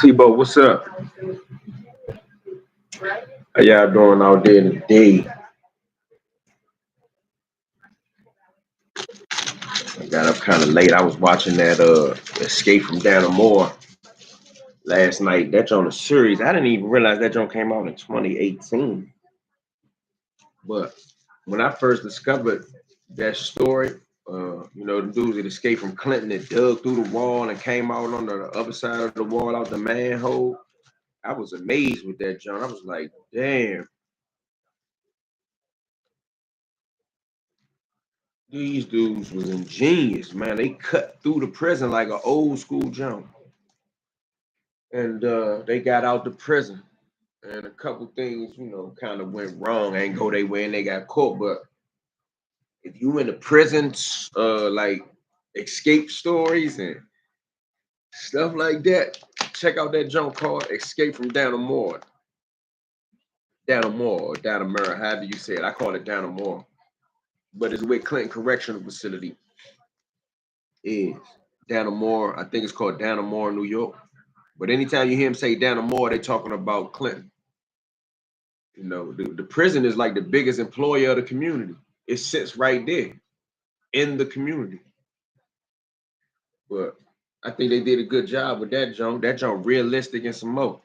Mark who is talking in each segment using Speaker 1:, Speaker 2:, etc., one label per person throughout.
Speaker 1: T-Bo, what's up? How y'all doing out there today? I got up kind of late. I was watching that Escape from Dannemora last night. That's on a series. I didn't even realize that joint came out in 2018. But when I first discovered that story, the dudes that escaped from Clinton that dug through the wall and came out on the other side of the wall out the manhole, I was amazed with that joint. I was like, damn. These dudes was ingenious, man. They cut through the prison like an old school jump. And they got out the prison. And a couple things, kind of went wrong. Ain't go their way and they got caught. But if you in the prisons, like escape stories and stuff like that, check out that junk called Escape from Dannemora. Dannemora or Dannemora, however you say it. I call it Dannemora. But it's with Clinton Correctional Facility. Is Dannemora, I think it's called Dannemora, New York. But anytime you hear him say Dannemora, they're talking about Clinton. The prison is like the biggest employer of the community. It sits right there in the community. But I think they did a good job with that junk. That junk realistic and some more.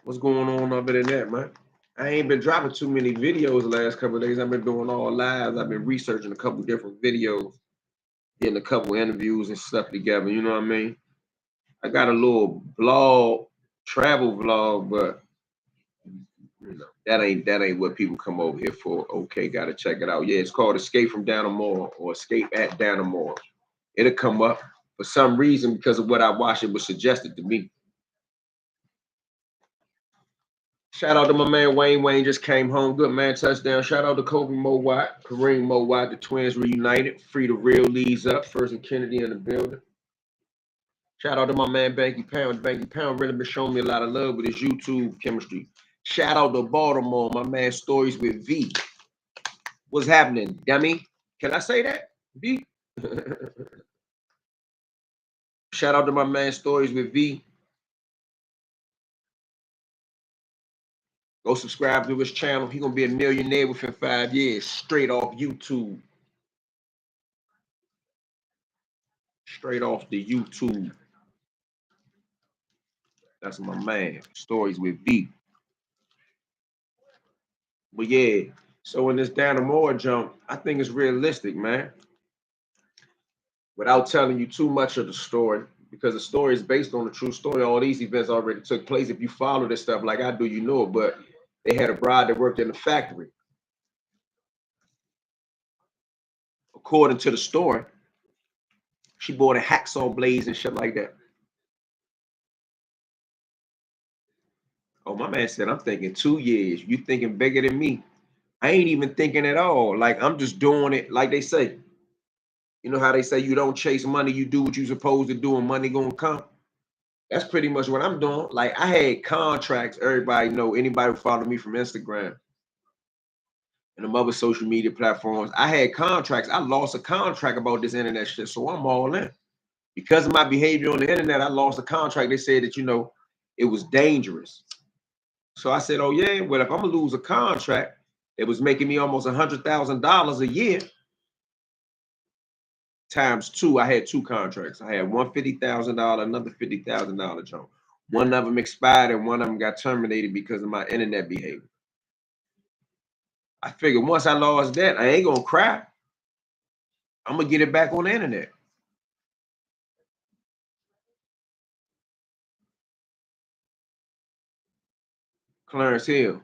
Speaker 1: What's going on other than that, man? I ain't been dropping too many videos the last couple of days. I've been doing all lives. I've been researching a couple different videos, getting a couple interviews and stuff together. You know what I mean? I got a little blog, travel vlog, but that ain't what people come over here for. Okay, gotta check it out. Yeah, it's called Escape from Dannemora or Escape at Dannemora. It'll come up for some reason because of what I watched. It was suggested to me. Shout out to my man Wayne. Wayne just came home. Good man, touchdown. Shout out to Kobe Mowat, Kareem Mowat. The twins reunited. Free the real leads up. First and Kennedy in the building. Shout out to my man Banky Pound. Banky Pound really been showing me a lot of love with his YouTube chemistry. Shout out to Baltimore, my man Stories with V. What's happening, dummy? Can I say that? V? Shout out to my man Stories with V. Go subscribe to his channel. He's gonna be a millionaire within 5 years, straight off YouTube. Straight off the YouTube. That's my man. Stories with V. But yeah, so in this Dannemora jump, I think it's realistic, man. Without telling you too much of the story, because the story is based on a true story. All these events already took place. If you follow this stuff like I do, you know it. But they had a bride that worked in the factory. According to the story, she bought a hacksaw blades and shit like that. Oh, my man said, I'm thinking 2 years. You thinking bigger than me. I ain't even thinking at all. Like, I'm just doing it like they say. You know how they say you don't chase money, you do what you're supposed to do and money gonna come? That's pretty much what I'm doing. Like, I had contracts. Everybody know, anybody who follow me from Instagram and them other social media platforms, I had contracts. I lost a contract about this internet shit, so I'm all in. Because of my behavior on the internet, I lost a contract. They said that, it was dangerous. So I said, oh, yeah, well, if I'm going to lose a contract, it was making me almost $100,000 a year. Times two, I had two contracts. I had one $50,000, another $50,000 jump. One of them expired and one of them got terminated because of my internet behavior. I figured once I lost that, I ain't going to cry. I'm gonna get it back on the internet. Clarence Hill.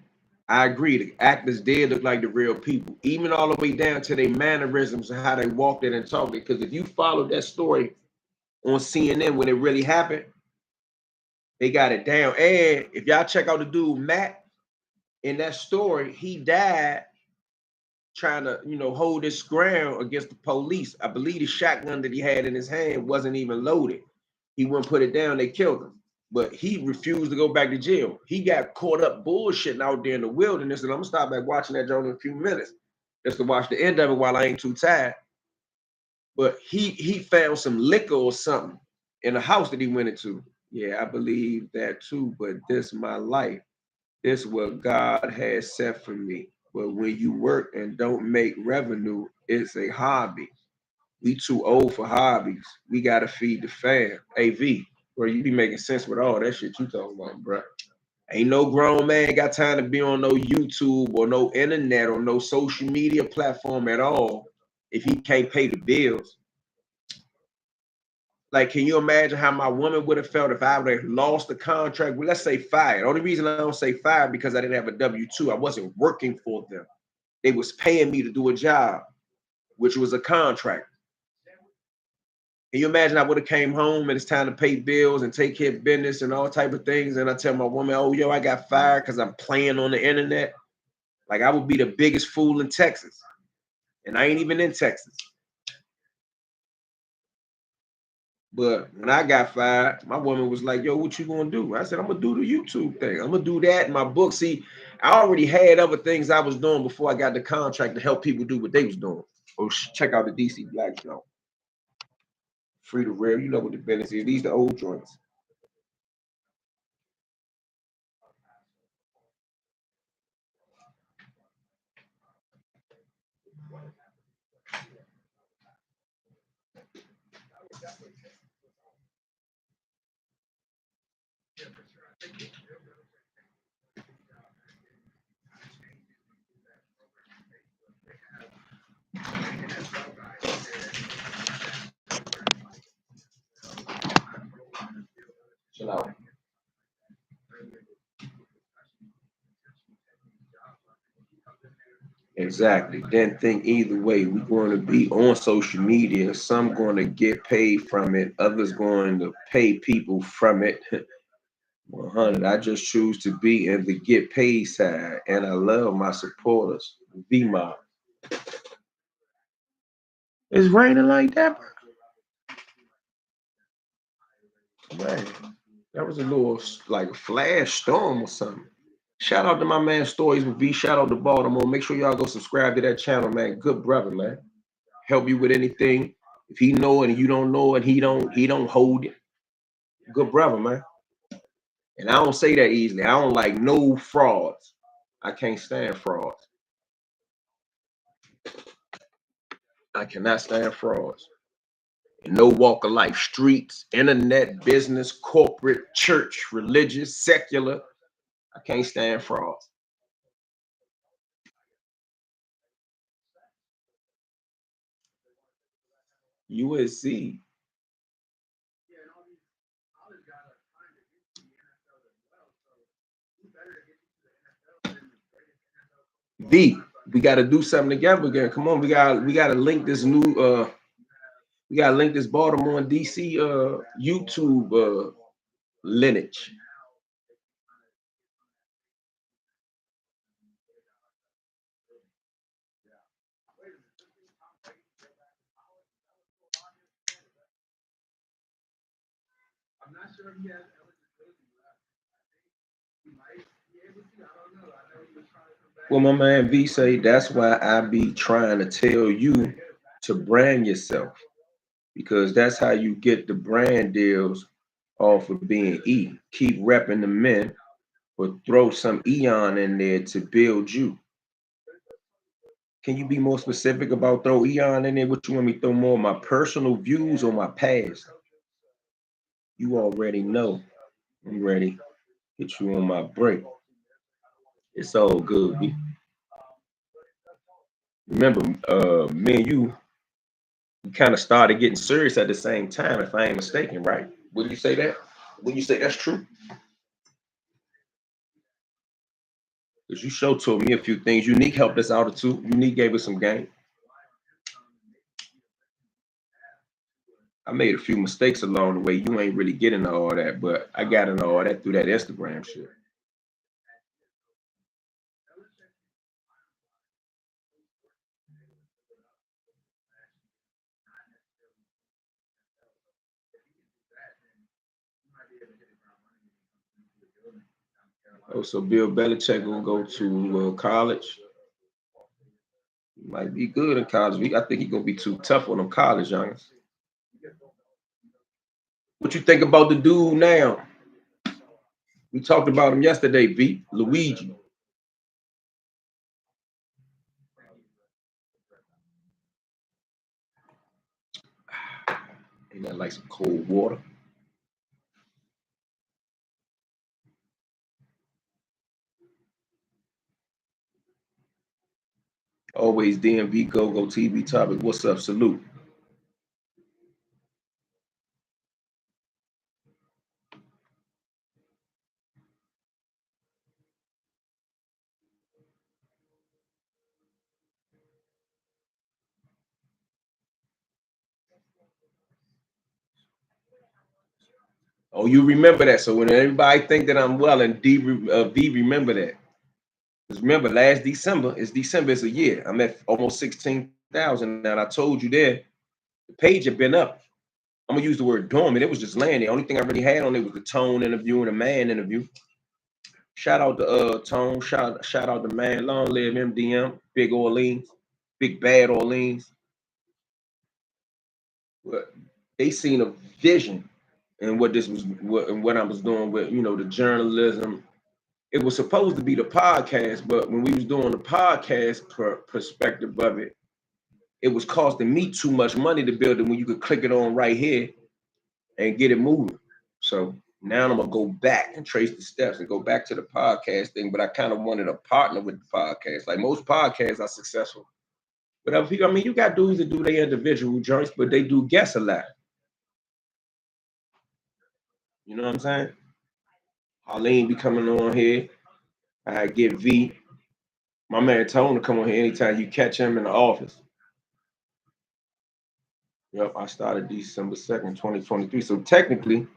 Speaker 1: I agree. The actors did look like the real people, even all the way down to their mannerisms and how they walked it and talked it. Because if you follow that story on CNN when it really happened, they got it down. And if y'all check out the dude Matt in that story, he died trying to, hold his ground against the police. I believe the shotgun that he had in his hand wasn't even loaded. He wouldn't put it down. They killed him. But he refused to go back to jail. He got caught up bullshitting out there in the wilderness. And I'm gonna stop back watching that joint in a few minutes just to watch the end of it while I ain't too tired. But he found some liquor or something in the house that he went into. Yeah, I believe that too. But this my life. This is what God has set for me. But when you work and don't make revenue, it's a hobby. We too old for hobbies. We gotta feed the fam. AV, bro, you be making sense with all that shit you talking about, bro. Ain't no grown man got time to be on no YouTube or no internet or no social media platform at all if he can't pay the bills. Like, can you imagine how my woman would have felt if I would have lost the contract? Well, let's say fired. The only reason I don't say fired because I didn't have a W-2. I wasn't working for them. They was paying me to do a job, which was a contract. Can you imagine I would have came home and it's time to pay bills and take care of business and all type of things, and I tell my woman, oh, yo, I got fired because I'm playing on the internet? Like, I would be the biggest fool in Texas. And I ain't even in Texas. But when I got fired, my woman was like, yo, what you gonna do? I said, I'm gonna do the YouTube thing. I'm gonna do that in my book. See, I already had other things I was doing before I got the contract to help people do what they was doing. Oh, check out the DC Black Show. Free to rare. You know what the business is. These the old joints. Chill out. Exactly. Didn't think either way. We're going to be on social media. Some going to get paid from it. Others going to pay people from it. 100. I just choose to be in the get paid side, and I love my supporters. V Mob. It's raining like that, man. That was a little like a flash storm or something. Shout out to my man Stories with V. Shout out to Baltimore. Make sure y'all go subscribe to that channel, man. Good brother, man. Help you with anything. If he know it and you don't know it, he don't hold it. Good brother, man. And I don't say that easily. I don't like no frauds. I can't stand frauds. I cannot stand frauds. In no walk of life, streets, internet, business, corporate, church, religious, secular. I can't stand frauds. USC. V, we got to do something together again. Come on, we got to link this new we got to link this Baltimore and DC YouTube lineage. Well, my man V say that's why I be trying to tell you to brand yourself because that's how you get the brand deals off of being E. Keep repping the men, but throw some Eon in there to build you. Can you be more specific about throw Eon in there? What you want me to throw more of my personal views or my past? You already know. I'm ready. Get you on my break. It's all good. Remember, me and you We kind of started getting serious at the same time, if I ain't mistaken, right? Would you say that? Would you say that's true? Because you show told me a few things. Unique helped us out too. Unique gave us some game. I made a few mistakes along the way. You ain't really getting all that, but I got into all that through that Instagram shit. Oh, so Bill Belichick gonna go to college. He might be good in college. I think he gonna be too tough on them college youngins. What you think about the dude now? We talked about him yesterday, V. Luigi. Ain't that like some cold water? Always DMV Go TV topic. What's up? Salute. Oh, you remember that. So when everybody think that I'm well and V remember that. Because remember, last December, it's a year. I'm at almost 16,000. And I told you there, the page had been up. I'm gonna use the word dormant. It was just laying. The only thing I really had on it was the Tone interview and the Man interview. Shout out to Tone. Shout out to Man. Long live MDM. Big Orleans. Big Bad Orleans. But they seen a vision in what this was, what I was doing with, the journalism. It was supposed to be the podcast, but when we was doing the podcast perspective of it, it was costing me too much money to build it when you could click it on right here and get it moving. So now I'm gonna go back and trace the steps and go back to the podcast thing. But I kind of wanted to partner with the podcast. Like most podcasts are successful. But other people, I mean, you got dudes that do their individual joints, but they do guests a lot. You know what I'm saying? Harleen be coming on here. I get V. My man Tone to come on here anytime you catch him in the office. Yep, I started December 2nd, 2023. So technically,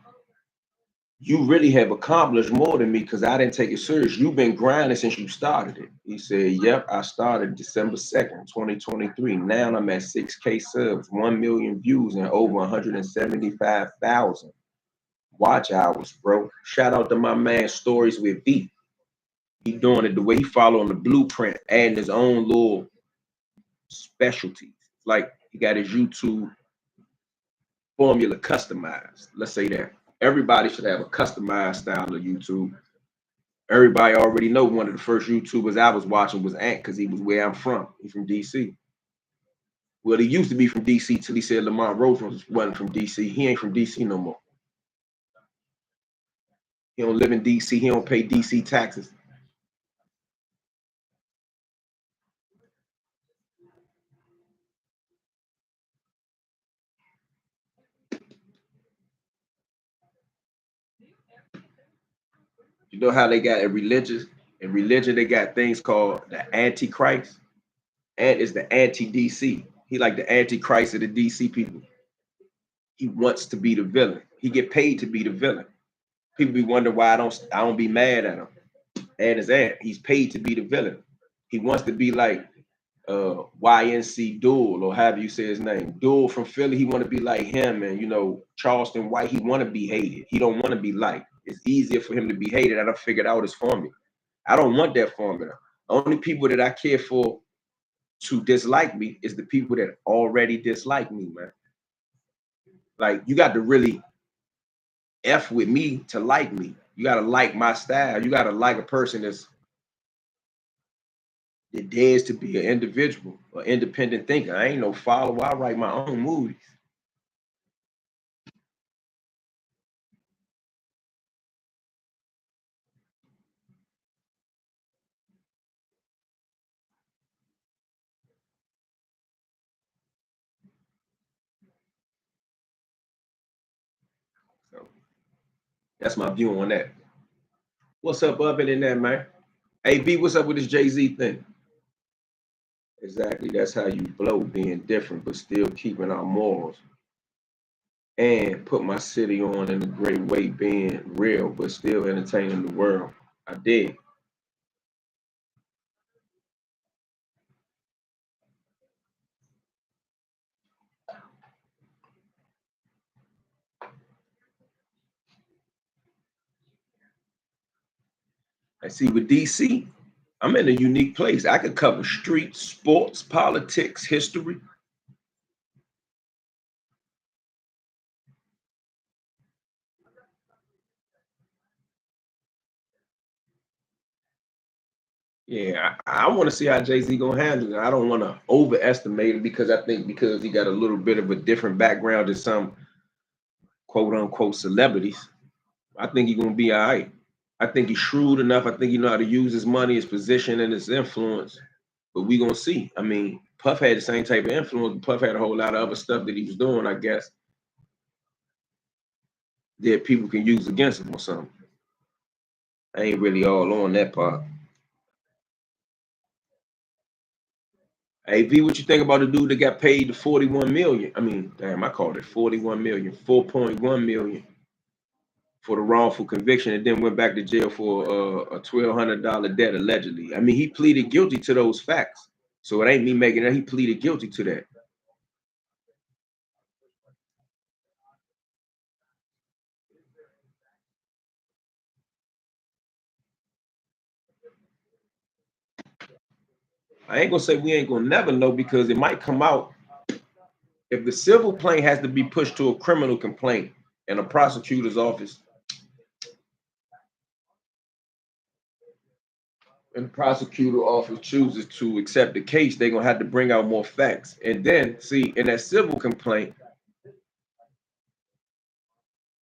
Speaker 1: you really have accomplished more than me because I didn't take it serious. You've been grinding since you started it. He said, yep, I started December 2nd, 2023. Now I'm at 6K subs, 1 million views, and over 175,000 watch hours, bro. Shout out to my man Stories with V. He doing it the way he following the blueprint, adding his own little specialties. Like he got his YouTube formula customized. Let's say that. Everybody should have a customized style of YouTube. Everybody already know one of the first YouTubers I was watching was Ant because he was where I'm from. He's from DC. Well, he used to be from DC till he said Lamont Rose wasn't from DC. He ain't from DC no more. He don't live in DC. He don't pay DC taxes. You know how they got a religious in religion they got things called the Antichrist. Ant is the anti-DC. He like the Antichrist of the DC people. He wants to be the villain. He get paid to be the villain. People be wondering why I don't be mad at him. And his aunt, he's paid to be the villain. He wants to be like YNC Duel or however you say his name. Duel from Philly. He want to be like him, and Charleston White. He want to be hated. He don't want to be liked. It's easier for him to be hated. I done figured out his formula. I don't want that formula. Only people that I care for to dislike me is the people that already dislike me, man. Like you got to really F with me to like me. You gotta like my style. You gotta like a person that dares to be an individual, an independent thinker. I ain't no follower. I write my own movies. That's my view on that. What's up other than that, man? Hey B, what's up with this Jay-Z thing? Exactly. That's how you blow, being different, but still keeping our morals. And put my city on in a great way, being real, but still entertaining the world. I did. I see with DC, I'm in a unique place. I could cover streets, sports, politics, history. Yeah, I want to see how Jay-Z gonna handle it. I don't want to overestimate it because I think because he got a little bit of a different background than some quote unquote celebrities. I think he's gonna be all right. I think he's shrewd enough. I think he know how to use his money, his position, and his influence. But we gonna see. I mean, Puff had the same type of influence. Puff had a whole lot of other stuff that he was doing, I guess, that people can use against him or something. I ain't really all on that part. Hey V, what you think about the dude that got paid the 41 million? I mean, damn, I called it 41 million, 4.1 million for the wrongful conviction and then went back to jail for a $1,200 debt allegedly. I mean, he pleaded guilty to those facts. So it ain't me making it. He pleaded guilty to that. I ain't gonna say we ain't gonna never know because it might come out if the civil complaint has to be pushed to a criminal complaint in a prosecutor's office. And the prosecutor office chooses to accept the case, they're gonna have to bring out more facts. And then see in that civil complaint,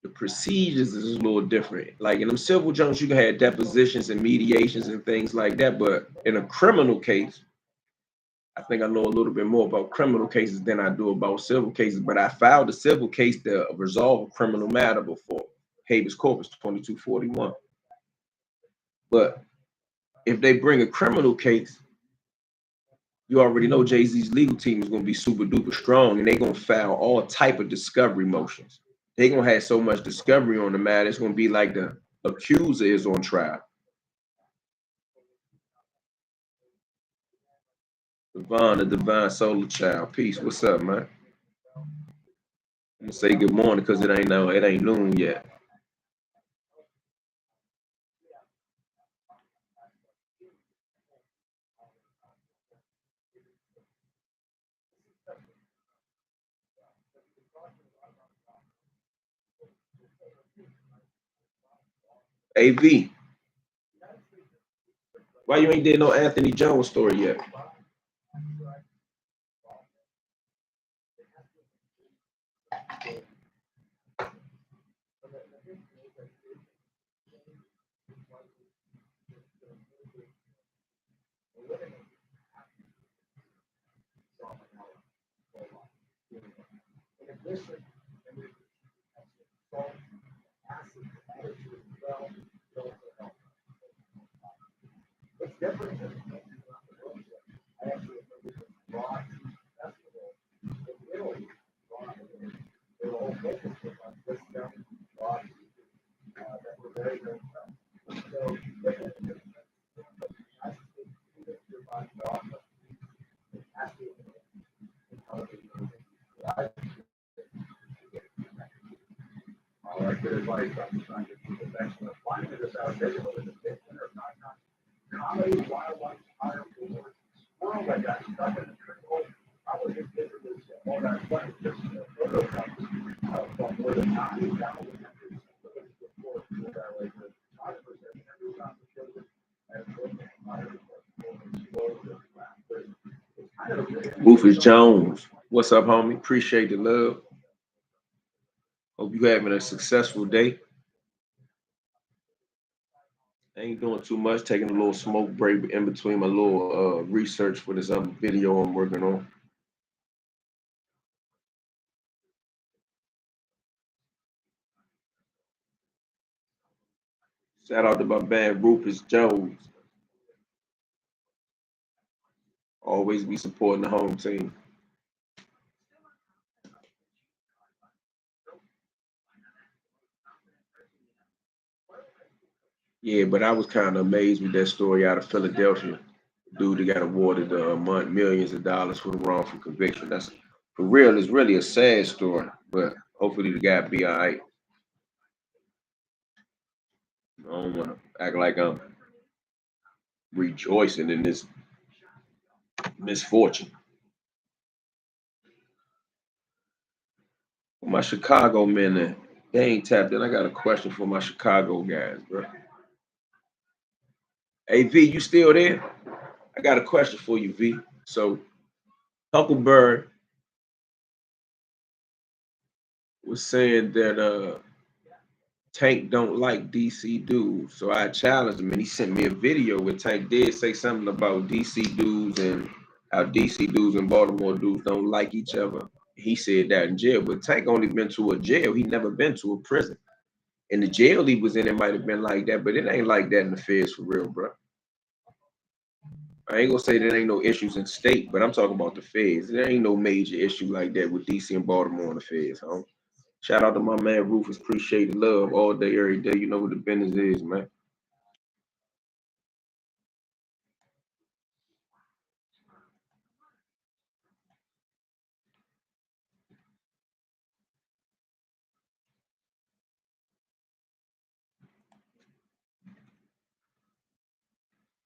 Speaker 1: the procedures is a little different. Like in them civil judges, you can have depositions and mediations and things like that. But in a criminal case, I think I know a little bit more about criminal cases than I do about civil cases. But I filed a civil case to resolve a criminal matter before habeas corpus 2241. But if they bring a criminal case, you already know Jay-Z's legal team is going to be super duper strong, and they're going to file all type of discovery motions. They're going to have so much discovery on the matter, it's going to be like the accuser is on trial. Devon, the divine solar child. Peace. What's up, man? I'm gonna say good morning because it ain't noon yet. AV, why you ain't did no Anthony Jones story yet? Rufus Jones. What's up, homie? Appreciate the love. Hope you having a successful day. I ain't doing too much, taking a little smoke break in between my little research for this other video I'm working on. Shout out to my man Rufus Jones. Always be supporting the home team. Yeah, but I was kind of amazed with that story out of Philadelphia. Dude that got awarded a month millions of dollars for the wrongful conviction. That's for real. It's really a sad story, but hopefully the guy be all right. I don't want to act like I'm rejoicing in this misfortune. For my Chicago men, they ain't tapped in. I got a question for my Chicago guys, bro. Hey V, you still there? I got a question for you, V. So Huckleberry was saying that Tank don't like DC dudes. So I challenged him and he sent me a video where Tank did say something about DC dudes and how DC dudes and Baltimore dudes don't like each other. He said that in jail, but Tank only been to a jail. He never been to a prison. And the jail he was in, it might have been like that, but it ain't like that in the feds for real, bro. I ain't gonna say there ain't no issues in state, but I'm talking about the feds. There ain't no major issue like that with DC and Baltimore and the feds, huh? Shout out to my man Rufus. Appreciate the love all day, every day. You know what the business is, man.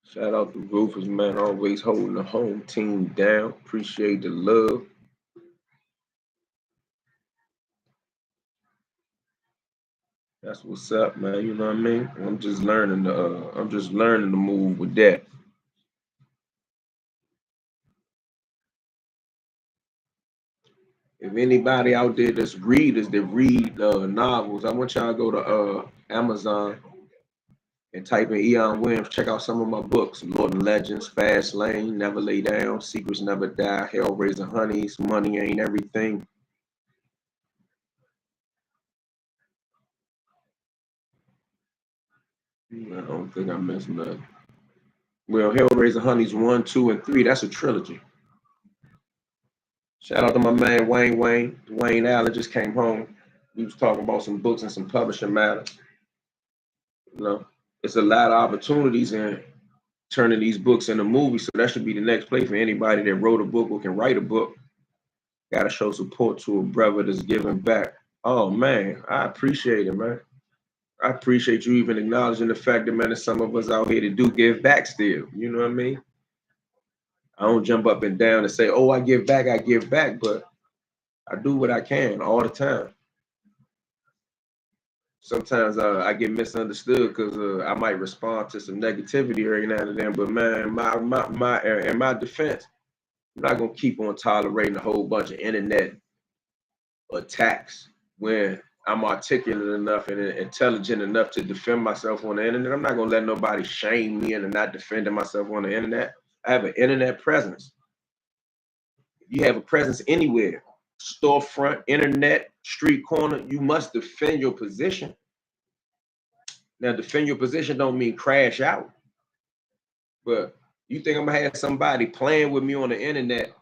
Speaker 1: Shout out to Rufus, man. Always holding the home team down. Appreciate the love. That's what's up, man. You know what I mean? I'm just learning to move with that. If anybody out there that's readers that read novels, I want y'all to go to Amazon and type in Eon Williams. Check out some of my books: Lord and Legends, Fast Lane, Never Lay Down, Secrets Never Die, Hellraiser Honeys, Money Ain't Everything. I don't think I missed nothing. Well, Hellraiser Honeys 1, 2, and 3, that's a trilogy. Shout out to my man Wayne Allen just came home. We was talking about some books and some publishing matters. You know, it's a lot of opportunities in turning these books into movies. So that should be the next play for anybody that wrote a book or can write a book. Got to show support to a brother that's giving back. Oh man, I appreciate it, man. I appreciate you even acknowledging the fact that man, there's some of us out here that do give back still. You know what I mean? I don't jump up and down and say, "Oh, I give back," but I do what I can all the time. Sometimes I get misunderstood because I might respond to some negativity every now and then. But man, in my defense, I'm not gonna keep on tolerating a whole bunch of internet attacks when I'm articulate enough and intelligent enough to defend myself on the internet. I'm not gonna let nobody shame me into not defending myself on the internet. I have an internet presence. If you have a presence anywhere, storefront, internet, street corner, you must defend your position. Now, defend your position don't mean crash out, but you think I'm gonna have somebody playing with me on the internet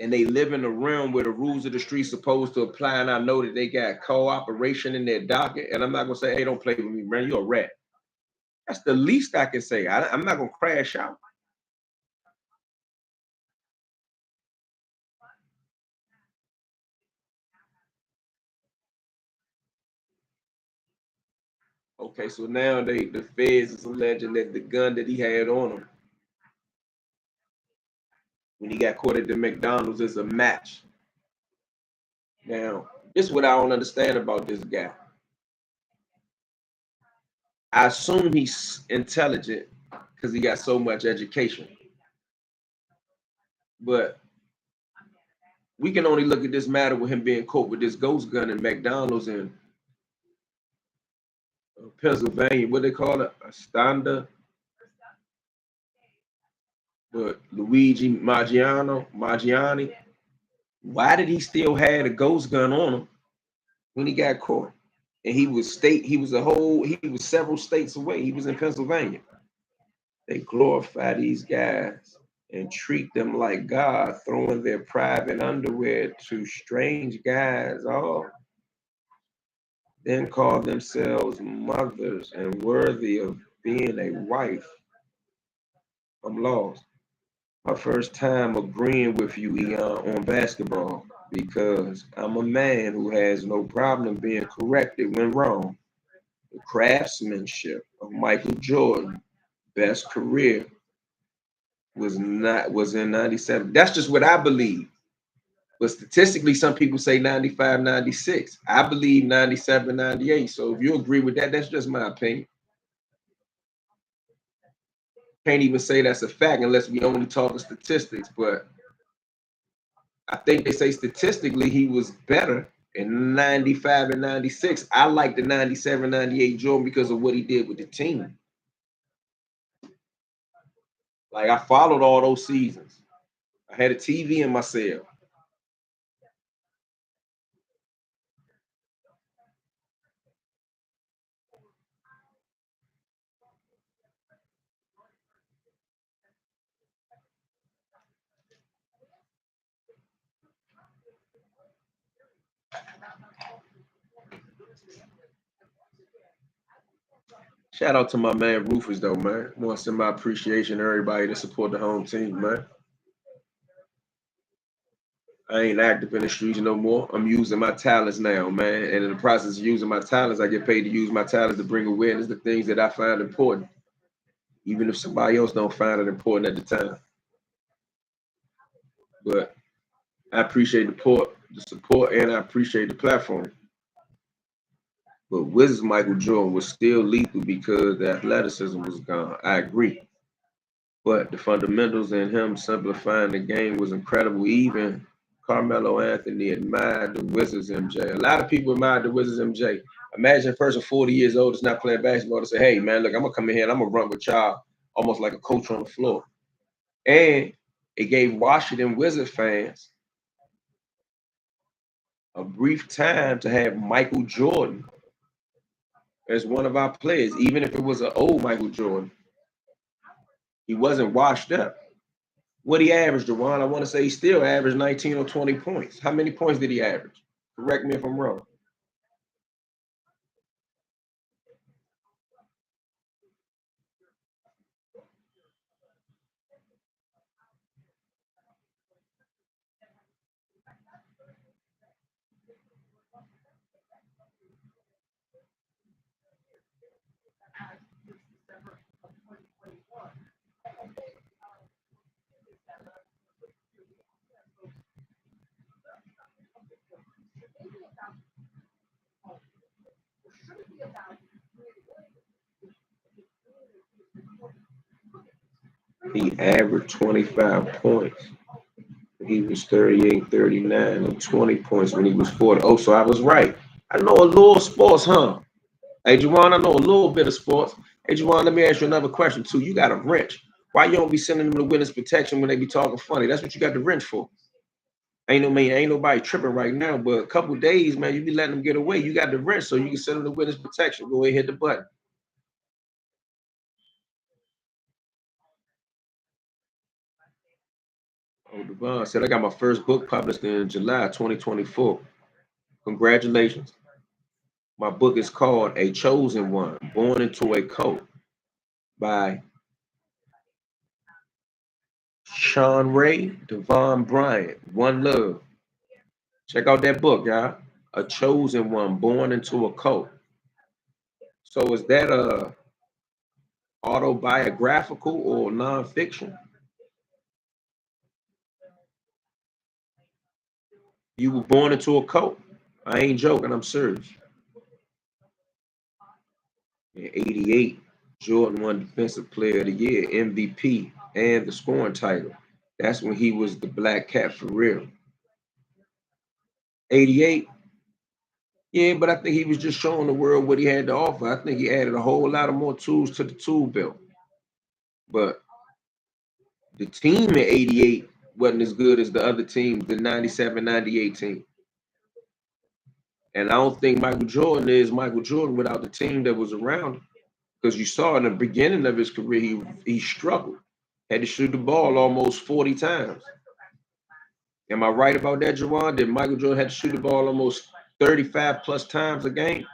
Speaker 1: and they live in a realm where the rules of the street supposed to apply, and I know that they got cooperation in their docket, and I'm not gonna say, "Hey, don't play with me, man. You're a rat." That's the least I can say. I'm not gonna crash out. Okay, so now the feds is alleging that the gun that he had on him when he got caught at the McDonald's is a match. Now, this is what I don't understand about this guy. I assume he's intelligent because he got so much education. But we can only look at this matter with him being caught with this ghost gun in McDonald's in Pennsylvania. What they call it? A standa. But Luigi Maggiani, why did he still have a ghost gun on him when he got caught? and he was several states away. He was in Pennsylvania. They glorify these guys and treat them like God, throwing their private underwear to strange guys, all then call themselves mothers and worthy of being a wife. I'm lost. My first time agreeing with you, Eon, on basketball because I'm a man who has no problem being corrected when wrong. The craftsmanship of Michael Jordan, best career, was in 97. That's just what I believe. But statistically, some people say 95, 96. I believe 97, 98. So if you agree with that, that's just my opinion. Can't even say that's a fact unless we only talk of statistics. But I think they say statistically he was better in 95 and 96. I like the 97, 98 Jordan because of what he did with the team. Like I followed all those seasons. I had a TV in my cell. Shout out to my man Rufus though, man. Want to send my appreciation to everybody that support the home team, man. I ain't active in the streets no more. I'm using my talents now, man. And in the process of using my talents, I get paid to use my talents to bring awareness to things that I find important, even if somebody else don't find it important at the time. But I appreciate the support, and I appreciate the platform. But Wizards Michael Jordan was still lethal because the athleticism was gone. I agree. But the fundamentals in him simplifying the game was incredible. Even Carmelo Anthony admired the Wizards MJ. A lot of people admired the Wizards MJ. Imagine a person 40 years old that's not playing basketball to say, hey, man, look, I'm going to come in here and I'm going to run with y'all almost like a coach on the floor. And it gave Washington Wizard fans a brief time to have Michael Jordan as one of our players, even if it was an old Michael Jordan. He wasn't washed up. What he averaged, Deron? I want to say he still averaged 19 or 20 points. How many points did he average? Correct me if I'm wrong. He averaged 25 points. He was 38, 39, and 20 points when he was 40. Oh, so I was right. I know a little sports, huh? Hey, Juwan, I know a little bit of sports. Hey, Juwan, let me ask you another question, too. You got a wrench. Why you don't be sending them to witness protection when they be talking funny? That's what you got the wrench for. Ain't nobody tripping right now, but a couple of days, man, you be letting them get away. You got the wrench, so you can send them to witness protection. Go ahead, hit the button. Oh, Devon said, I got my first book published in July 2024. Congratulations. My book is called A Chosen One, Born into a Cult by Sean Ray, Devon Bryant, One Love. Check out that book, y'all. A Chosen One, Born into a Cult. So is that a autobiographical or nonfiction? You were born into a cult. I ain't joking, I'm serious. In 88, Jordan won Defensive Player of the Year, MVP, and the scoring title. That's when he was the black cat for real. 88, yeah, but I think he was just showing the world what he had to offer. I think he added a whole lot of more tools to the tool belt. But the team in 88 wasn't as good as the other teams, the 97, 98 team. And I don't think Michael Jordan is Michael Jordan without the team that was around him. Because you saw in the beginning of his career, he struggled. Had to shoot the ball almost 40 times. Am I right about that, Jawan? That Michael Jordan had to shoot the ball almost 35 plus times a game?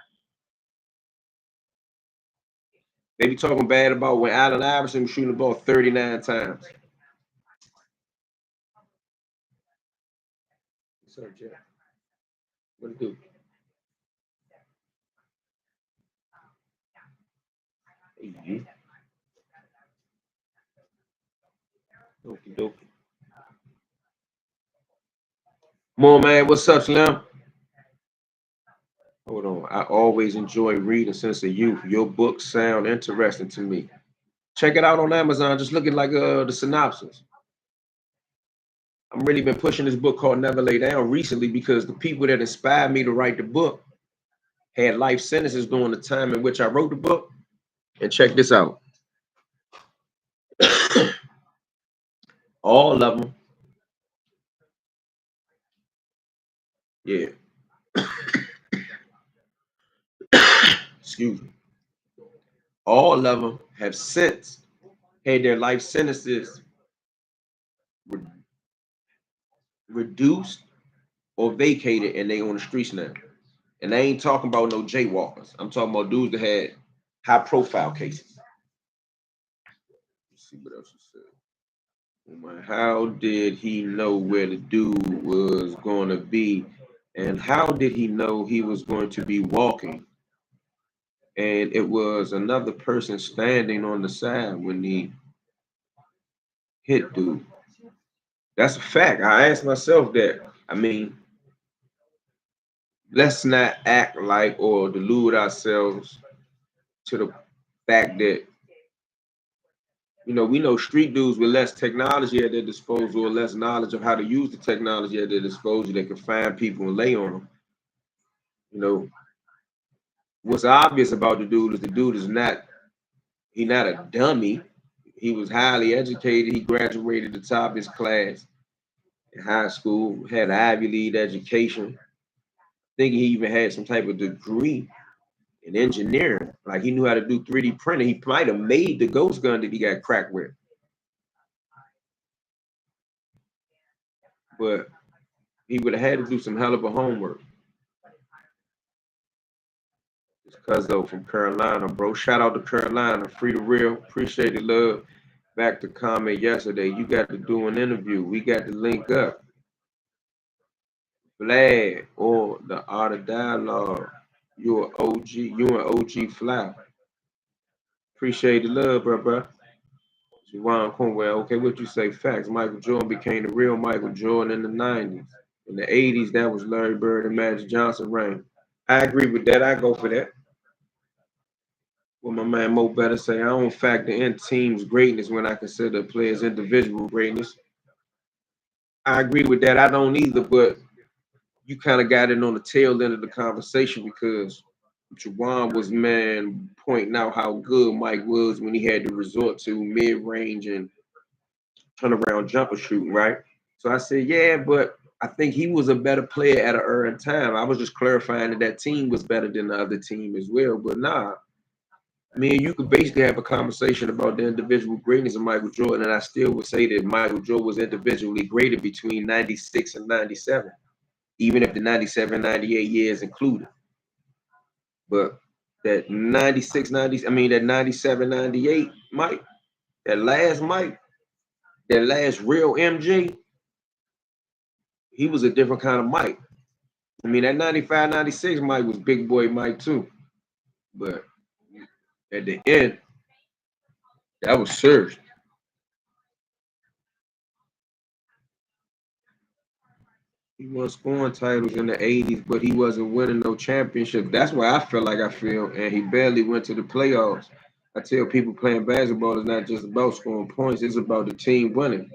Speaker 1: They be talking bad about when Allen Iverson was shooting the ball 39 times. Sir, Jeff. What it do? Hey, okie dokie. More man, what's up, Slim? Hold on. I always enjoy reading since a youth. Your books sound interesting to me. Check it out on Amazon. Just look at like the synopsis. I'm really been pushing this book called Never Lay Down recently because the people that inspired me to write the book had life sentences during the time in which I wrote the book. And check this out. All of them, yeah, excuse me. All of them have since had their life sentences re- reduced or vacated and they on the streets now. And I ain't talking about no jaywalkers. I'm talking about dudes that had high profile cases. Let's see what else he said. How did he know where the dude was going to be? And how did he know he was going to be walking? And it was another person standing on the side when he hit dude. That's a fact. I asked myself that. I mean, let's not act like or delude ourselves to the fact that we know street dudes with less technology at their disposal or less knowledge of how to use the technology at their disposal. They can find people and lay on them. You know, what's obvious about the dude is not a dummy. He was highly educated. He graduated the top of his class in high school, had an Ivy League education. I think he even had some type of degree in engineering. Like he knew how to do 3D printing. He might have made the ghost gun that he got cracked with. But he would have had to do some hell of a homework. Cuz though from Carolina, bro. Shout out to Carolina. Free to real. Appreciate the love. Back to comment yesterday. You got to do an interview. We got to link up. Vlad or the Art of Dialogue. You an OG. You an OG Fly. Appreciate the love, bro. Juwan Conwell. Okay, what you say? Facts. Michael Jordan became the real Michael Jordan in the 90s. In the 80s, that was Larry Bird and Magic Johnson reign. I agree with that. I go for that. What my man Mo better say, I don't factor in team's greatness when I consider players' individual greatness. I agree with that. I don't either, but you kind of got it on the tail end of the conversation because Jawan was man pointing out how good Mike was when he had to resort to mid-range and turnaround jumper shooting, right? So I said, yeah, but I think he was a better player at an early time. I was just clarifying that team was better than the other team as well. But nah, me and you could basically have a conversation about the individual greatness of Michael Jordan, and I still would say that Michael Jordan was individually greater between 96 and 97, even if the 97, 98 years included. But that 96, 90, I mean, that 97, 98 Mike, that last Mike, that last real MJ, he was a different kind of Mike. I mean, that 95, 96 Mike was big boy Mike too. But at the end, that was serious. He won scoring titles in the 80s, but he wasn't winning no championship. That's why I feel like I feel, and he barely went to the playoffs. I tell people playing basketball is not just about scoring points, it's about the team winning.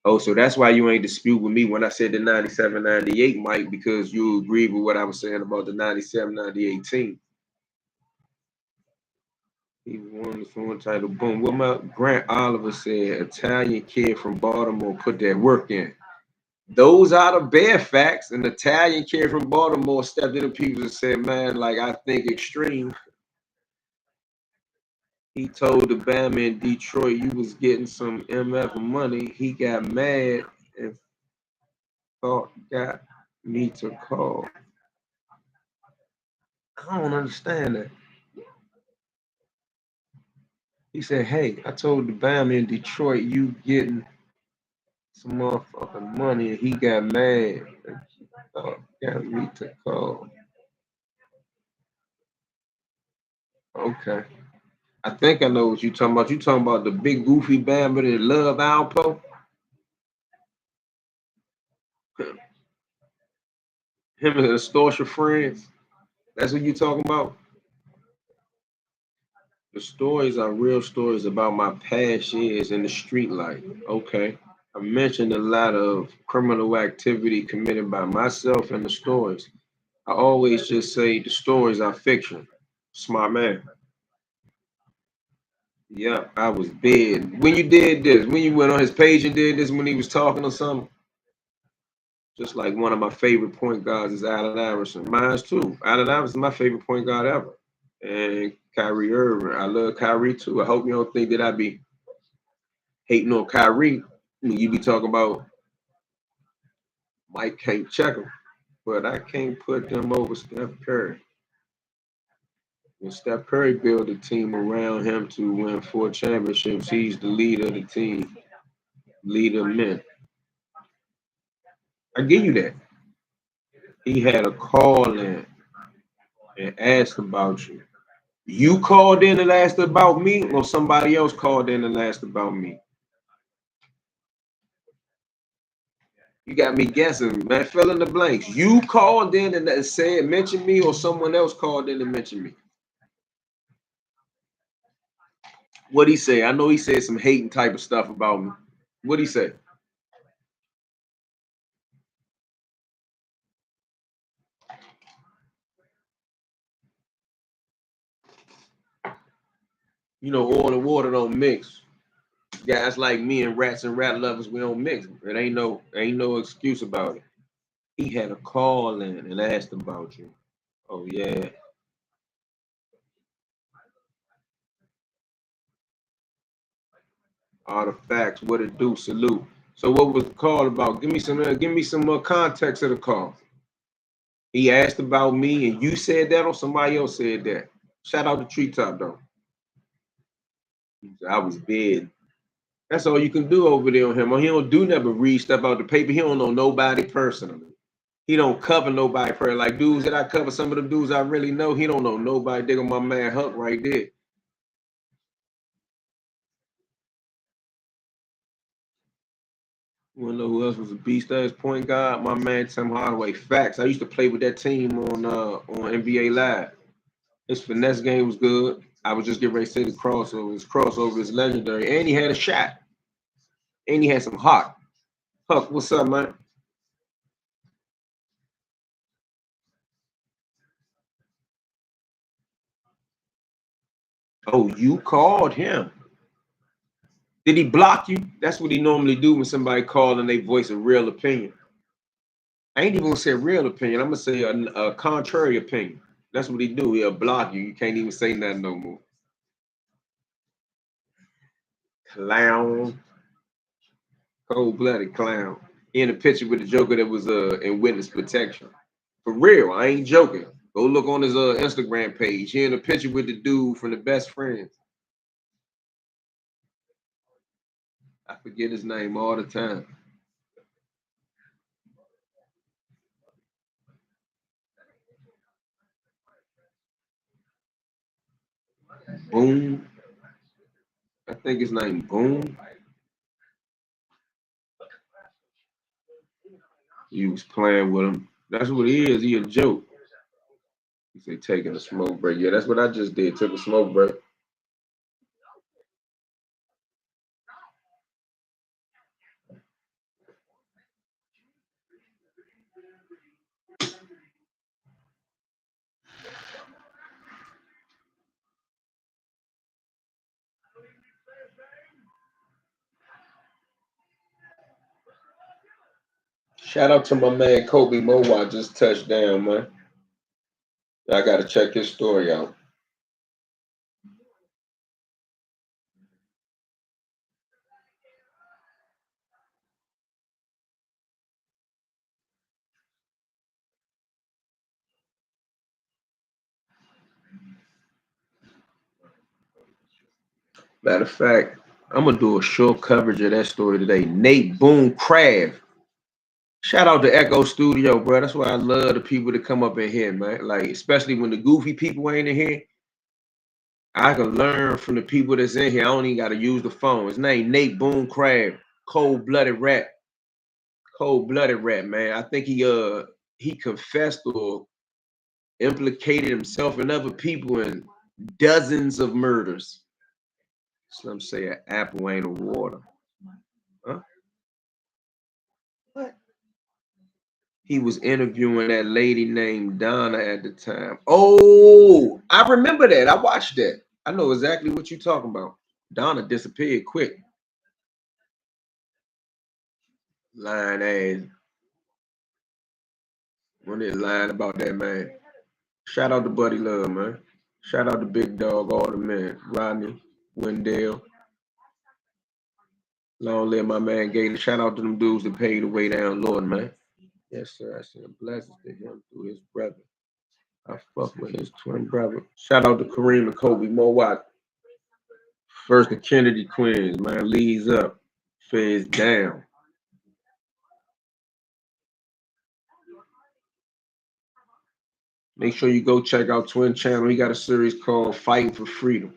Speaker 1: Oh, so that's why you ain't dispute with me when I said the 97, 98, Mike, because you agreed with what I was saying about the 97, 98 team. He won the scoring title. Boom. What my Grant Oliver said, Italian kid from Baltimore put that work in. Those are the bare facts. An Italian kid from Baltimore stepped in the people and said, man, like I think extreme. He told the Bama in Detroit you was getting some MF money. He got mad and thought got me to call. I don't understand that. He said, hey, I told the Bama in Detroit you getting some motherfucking money and he got mad and thought got me to call. Okay. I think I know what you're talking about. You talking about the big goofy Bama that love Alpo? Him and the Storsha friends. That's what you talking about? The stories are real stories about my past years in the street life. Okay. I mentioned a lot of criminal activity committed by myself in the stories. I always just say the stories are fiction. Smart man. Yeah, I was big. When you did this, when you went on his page and did this when he was talking or something, just like one of my favorite point guards is Allen Iverson. Mine's too. Allen Iverson is my favorite point guard ever. And Kyrie Irving. I love Kyrie too. I hope you don't think that I be hating on Kyrie when you be talking about Mike can't check him. But I can't put them over Steph Curry. When Steph Curry built a team around him to win 4 championships, he's the leader of the team, leader of men. I give you that. He had a call in and asked about you. You called in and asked about me, or somebody else called in and asked about me? You got me guessing, man. Fill in the blanks. You called in and said mention me, or someone else called in and mentioned me? What'd he say? I know he said some hating type of stuff about me. What'd he say? You know, oil and water don't mix. Guys like me and rat lovers, we don't mix. It ain't no excuse about it. He had a call in and asked about you. Oh yeah. Artifacts, what it do, salute. So what was the call about? Give me some more context of the call. He asked about me and you said that or somebody else said that. Shout out to Treetop though. I was big. That's all you can do over there on him. He don't do nothing but read stuff out the paper. He don't know nobody personally. He don't cover nobody personally. Like dudes that I cover, some of the dudes I really know, he don't know nobody. Dig on my man Huck right there. You wanna know who else was a beast as point guard? My man Tim Hardaway. Facts. I used to play with that team on NBA Live. His finesse game was good. I was just getting ready to say the crossover. His crossover is legendary. And he had a shot. And he had some heart. Huck, what's up, man? Oh, you called him. Did he block you? That's what he normally do when somebody call and they voice a real opinion. I ain't even gonna say real opinion. I'm gonna say a contrary opinion. That's what he do. He'll block you. You can't even say nothing no more. Clown, cold-blooded clown. He in a picture with the Joker that was in witness protection. For real, I ain't joking. Go look on his Instagram page. He in a picture with the dude from the best friends. I forget his name all the time. Boom. I think his name Boom. He was playing with him. That's what he is. He a joke. He said taking a smoke break. Yeah, that's what I just did. Took a smoke break. Shout out to my man Kobe Mowat just touched down, man. I gotta check his story out. Matter of fact, I'm gonna do a short coverage of that story today. Nate Boone Crab. Shout out to Echo Studio, bro. That's why I love the people that come up in here, man. Like, especially when the goofy people ain't in here. I can learn from the people that's in here. I don't even gotta use the phone. His name Nate Boone Crab, cold-blooded rap. Cold-blooded rap, man. I think he confessed or implicated himself and other people in dozens of murders. Some say an apple ain't a water. Huh? What? He was interviewing that lady named Donna at the time. Oh, I remember that. I watched that. I know exactly what you're talking about. Donna disappeared quick. Lying ass. When they lying about that man. Shout out to Buddy Love, man. Shout out to Big Dog, all the men. Rodney, Wendell. Long live my man Gator. Shout out to them dudes that paid the way down, Lord, man. Yes, sir. I send blessings to him through his brother. I fuck with his twin brother. Shout out to Kareem and Kobe Mowat. First the Kennedy Queens, man. Leads up. Feds down. Make sure you go check out Twin Channel. He got a series called Fighting for Freedom.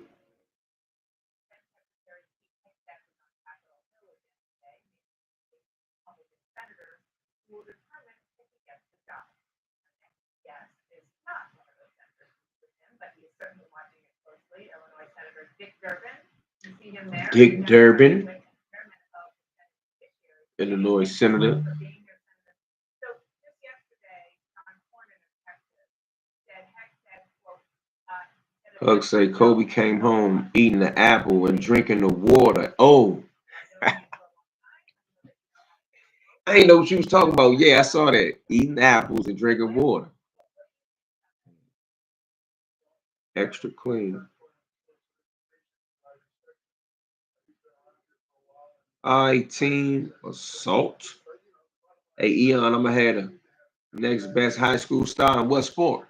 Speaker 1: Dick Durbin, Illinois Senator. Hug say Kobe came home eating the apple and drinking the water. Oh, I ain't know what you was talking about. Yeah, I saw that. Eating apples and drinking water. Extra clean. I-team assault. Hey, Eon, I'm gonna have the next best high school star in what sport?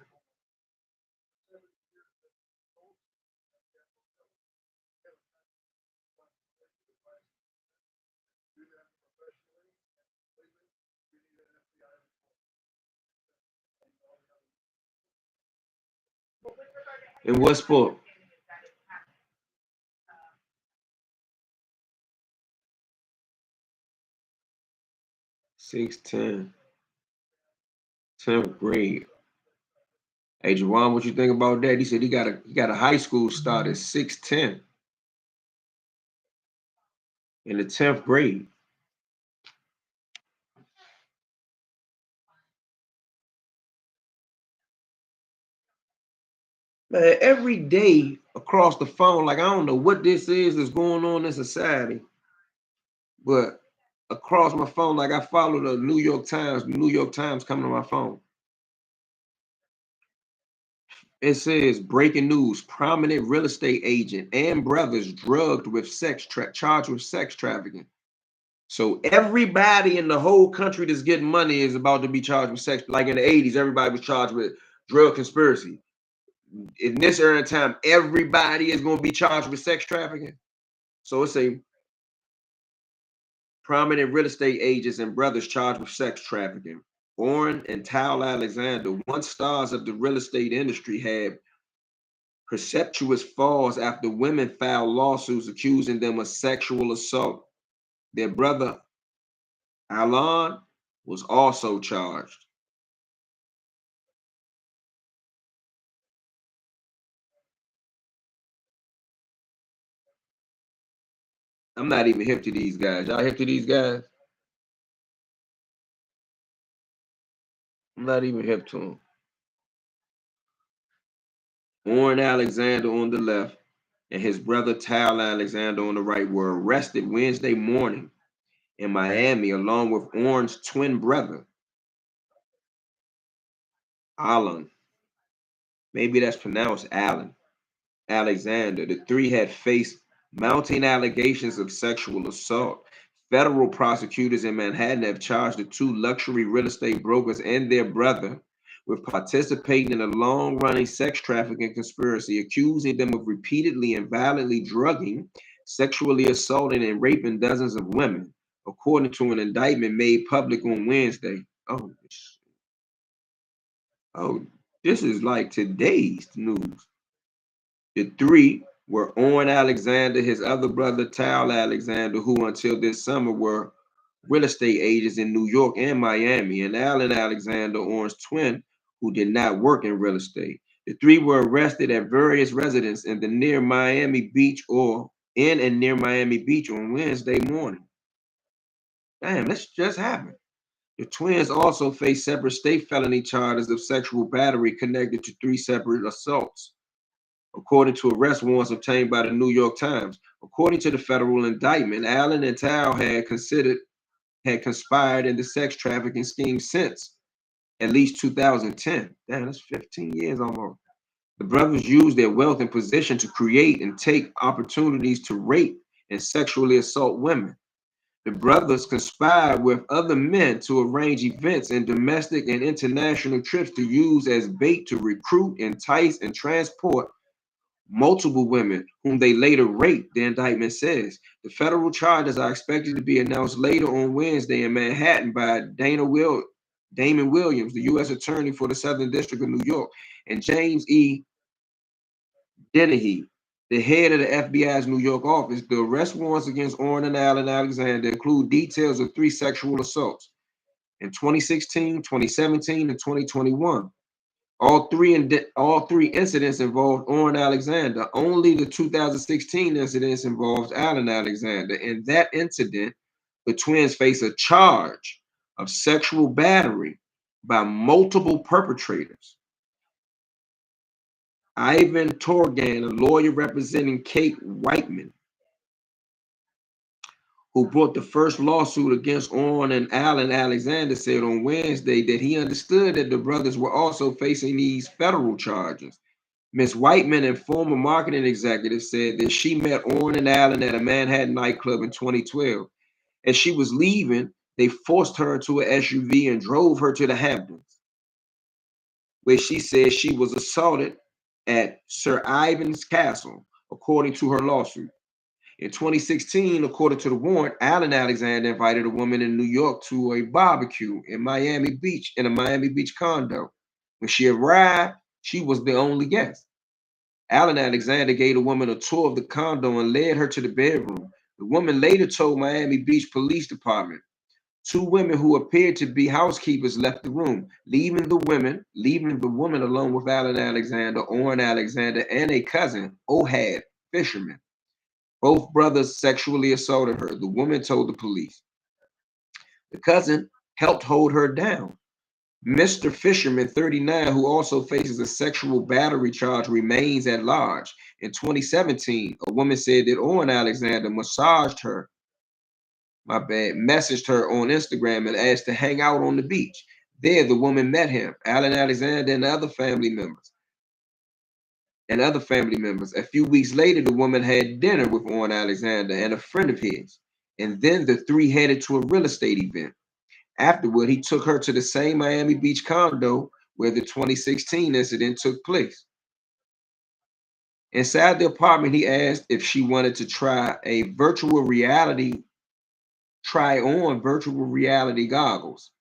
Speaker 1: In what sport? 6'10", 10th grade. Hey, Jawan, what you think about that? He said he got a high school start at 6'10" in the 10th grade. Man, every day across the phone, like I don't know what this is that's going on in society, but across my phone, like I follow the New York Times. The New York Times coming to my phone. It says breaking news: prominent real estate agent and brothers drugged with charged with sex trafficking. So everybody in the whole country that's getting money is about to be charged with sex. Like in the 80s, everybody was charged with drug conspiracy. In this era of time, everybody is going to be charged with sex trafficking. So it's a prominent real estate agents and brothers charged with sex trafficking. Orrin and Tal Alexander, once stars of the real estate industry, had precipitous falls after women filed lawsuits accusing them of sexual assault. Their brother, Alan, was also charged. I'm not even hip to these guys. Y'all hip to these guys? I'm not even hip to them. Orrin Alexander on the left and his brother Tal Alexander on the right were arrested Wednesday morning in Miami, along with Orn's twin brother, Alan. Maybe that's pronounced Allen. Alexander. The three had faced mounting allegations of sexual assault. Federal prosecutors in Manhattan have charged the two luxury real estate brokers and their brother with participating in a long running sex trafficking conspiracy, accusing them of repeatedly and violently drugging, sexually assaulting, and raping dozens of women, according to an indictment made public on Wednesday. Oh, this is like today's news. The three were Owen Alexander, his other brother, Tal Alexander, who until this summer were real estate agents in New York and Miami, and Alan Alexander, Owen's twin, who did not work in real estate. The three were arrested at various residences in the near Miami Beach or in and near Miami Beach on Wednesday morning. Damn, this just happened. The twins also face separate state felony charges of sexual battery connected to three separate assaults, according to arrest warrants obtained by the New York Times. According to the federal indictment, Allen and Tal had conspired in the sex trafficking scheme since at least 2010. Damn, that's 15 years almost. The brothers used their wealth and position to create and take opportunities to rape and sexually assault women. The brothers conspired with other men to arrange events and domestic and international trips to use as bait to recruit, entice, and transport multiple women whom they later raped, the indictment says. The federal charges are expected to be announced later on Wednesday in Manhattan by Damon Williams, the U.S. Attorney for the Southern District of New York, and James E. Dennehy, the head of the FBI's New York office. The arrest warrants against Orrin and Allen Alexander include details of three sexual assaults in 2016, 2017, and 2021. All three incidents involved Orrin Alexander. Only the 2016 incident involves Allen Alexander. In that incident, the twins face a charge of sexual battery by multiple perpetrators. Ivan Torgan, a lawyer representing Kate Whiteman, who brought the first lawsuit against Orrin and Allen Alexander, said on Wednesday that he understood that the brothers were also facing these federal charges. Ms. Whiteman, a former marketing executive, said that she met Orrin and Allen at a Manhattan nightclub in 2012. As she was leaving, they forced her into an SUV and drove her to the Hamptons, where she said she was assaulted at Sir Ivan's Castle, according to her lawsuit. In 2016, according to the warrant, Allen Alexander invited a woman in New York to a barbecue in Miami Beach, in a Miami Beach condo. When she arrived, she was the only guest. Allen Alexander gave the woman a tour of the condo and led her to the bedroom. The woman later told Miami Beach Police Department. Two women who appeared to be housekeepers left the room, leaving the woman alone with Allen Alexander, Orrin Alexander, and a cousin, Ohad Fisherman. Both brothers sexually assaulted her, the woman told the police. The cousin helped hold her down. Mr. Fisherman, 39, who also faces a sexual battery charge, remains at large. In 2017, a woman said that Orrin Alexander messaged her on Instagram and asked to hang out on the beach. There, the woman met him, Allen Alexander, and other family members. A few weeks later, the woman had dinner with Orrin Alexander and a friend of his. And then the three headed to a real estate event. Afterward, he took her to the same Miami Beach condo where the 2016 incident took place. Inside the apartment, he asked if she wanted to try on virtual reality goggles.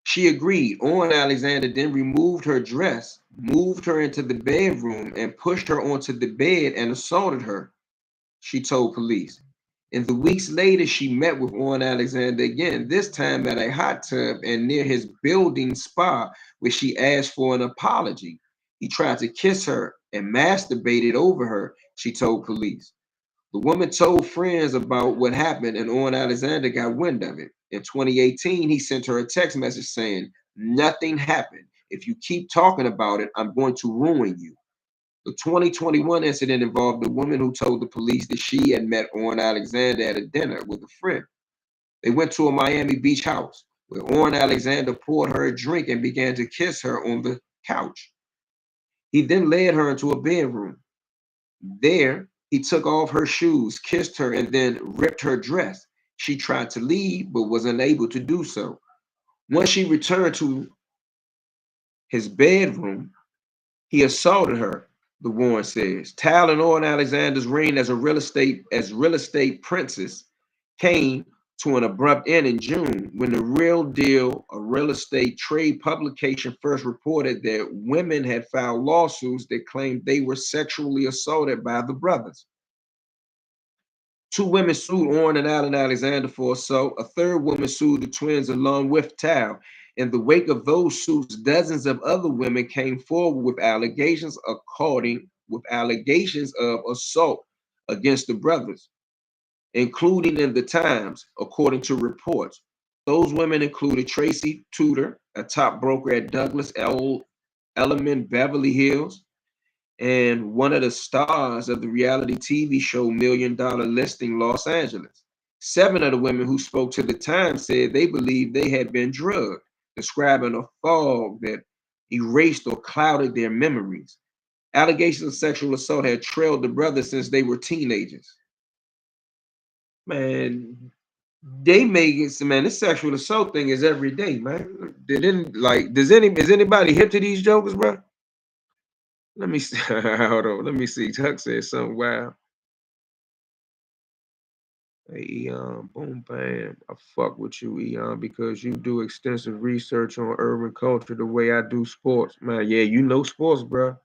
Speaker 1: She agreed. Orrin Alexander then removed her dress, moved her into the bedroom, and pushed her onto the bed and assaulted her, she told police. In the weeks later, she met with Orrin Alexander again, this time at a hot tub and near his building spa, where she asked for an apology. He tried to kiss her and masturbated over her, she told police. The woman told friends about what happened, and Orrin Alexander got wind of it. In 2018, he sent her a text message saying, "Nothing happened. If you keep talking about it, I'm going to ruin you." The 2021 incident involved a woman who told the police that she had met Orrin Alexander at a dinner with a friend. They went to a Miami Beach house where Orrin Alexander poured her a drink and began to kiss her on the couch. He then led her into a bedroom. There, he took off her shoes, kissed her, and then ripped her dress. She tried to leave, but was unable to do so. Once she returned to his bedroom, he assaulted her, the warrant says. Tal and Orrin Alexander's reign as real estate princess came to an abrupt end in June when the Real Deal, a real estate trade publication, first reported that women had filed lawsuits that claimed they were sexually assaulted by the brothers. Two women sued Orrin and Allen Alexander for assault. A third woman sued the twins along with Tal. In the wake of those suits, dozens of other women came forward with allegations of assault against the brothers, including in the Times, according to reports. Those women included Tracy Tudor, a top broker at Douglas Elliman Beverly Hills, and one of the stars of the reality TV show Million Dollar Listing Los Angeles. Seven of the women who spoke to the Times said they believed they had been drugged, describing a fog that erased or clouded their memories. Allegations of sexual assault had trailed the brothers since they were teenagers. Man, they make it, man. This sexual assault thing is every day, man. Is anybody hip to these jokers, bro? Let me see. Hold on. Let me see. Tuck said something wild. Hey, Eon, boom, bam. I fuck with you, Eon, because you do extensive research on urban culture the way I do sports. Man, yeah, you know sports, bro.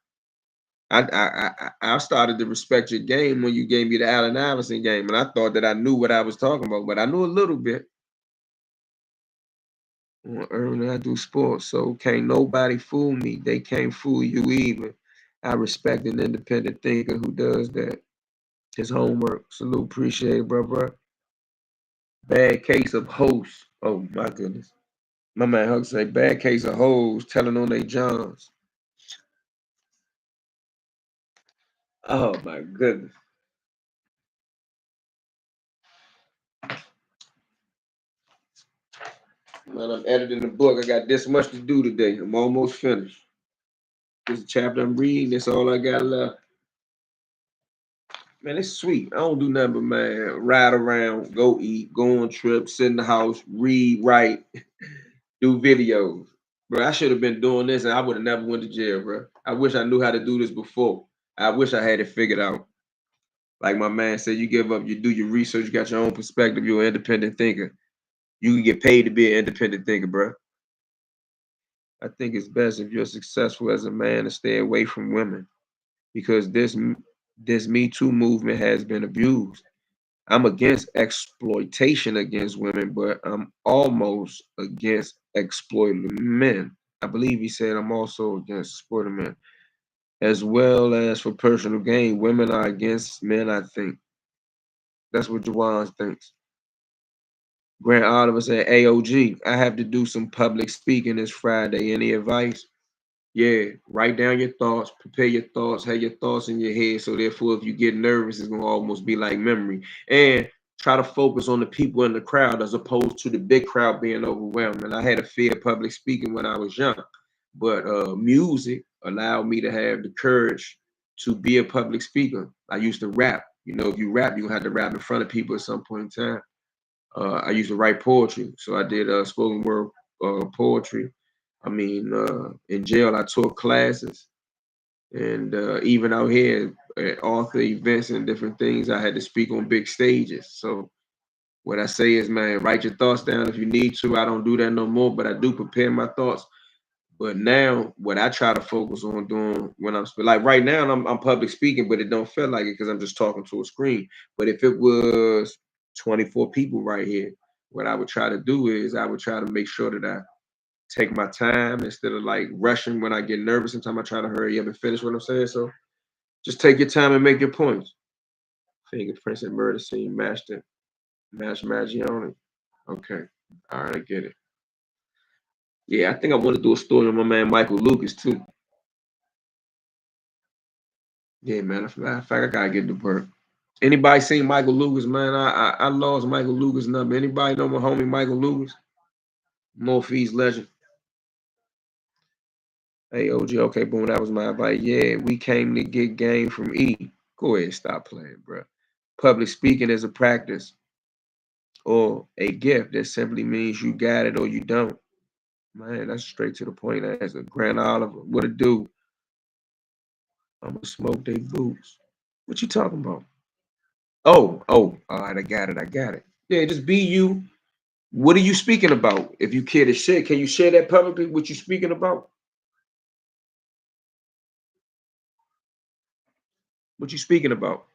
Speaker 1: I started to respect your game when you gave me the Allen Iverson game, and I thought that I knew what I was talking about, but I knew a little bit. On urban, I do sports, so can't nobody fool me. They can't fool you either. I respect an independent thinker who does that. His homework. Salute, appreciate it, bro. Bad case of hoes. Oh my goodness. My man Huck say bad case of hoes telling on they Johns. Oh my goodness. Man, I'm editing the book. I got this much to do today. I'm almost finished. This chapter I'm reading, that's all I got left. Man, it's sweet. I don't do nothing but, man, ride around, go eat, go on trips, sit in the house, read, write, do videos. Bro, I should have been doing this and I would have never went to jail, bro. I wish I knew how to do this before. I wish I had it figured out. Like my man said, you give up, you do your research, you got your own perspective, you're an independent thinker. You can get paid to be an independent thinker, bro. I think it's best if you're successful as a man to stay away from women because this Me Too movement has been abused. I'm against exploitation against women, but I'm almost against exploiting men. I believe he said I'm also against exploiting men, as well as for personal gain. Women are against men, I think. That's what Jawan thinks. Grant Oliver said, AOG, I have to do some public speaking this Friday. Any advice? Yeah, write down your thoughts, prepare your thoughts, have your thoughts in your head. So therefore, if you get nervous, it's gonna almost be like memory. And try to focus on the people in the crowd as opposed to the big crowd being overwhelmed. And I had a fear of public speaking when I was young, but music allowed me to have the courage to be a public speaker. I used to rap. You know, if you rap, you have to rap in front of people at some point in time. I used to write poetry, so I did spoken word poetry. I mean, in jail, I took classes, and even out here at author events and different things, I had to speak on big stages. So what I say is, man, write your thoughts down if you need to. I don't do that no more, but I do prepare my thoughts. But now, what I try to focus on doing when like right now, I'm public speaking, but it don't feel like it because I'm just talking to a screen. But if it was 24 people right here, what I would try to do is I would try to make sure that I take my time instead of like rushing when I get nervous. Sometimes I try to hurry up and finish what I'm saying. So just take your time and make your points. Fingerprints and murder scene matched it. Match Magione. Okay. All right, I get it. Yeah, I think I want to do a story on my man Michael Lucas too. Yeah, man. Matter of fact, I gotta get to work. Anybody seen Michael Lucas, man? I lost Michael Lucas number. Anybody know my homie Michael Lucas? Morpheus legend. Hey, OG, okay, boom, that was my advice. Yeah, we came to get game from E. Go ahead, stop playing, bro. Public speaking is a practice or a gift that simply means you got it or you don't. Man, that's straight to the point. As a Grand Oliver, what it do? I'm gonna smoke they boots. What you talking about? Oh, all right, I got it, I got it. Yeah, just be you. What are you speaking about? If you care to share, can you share that publicly? What you speaking about? What you speaking about?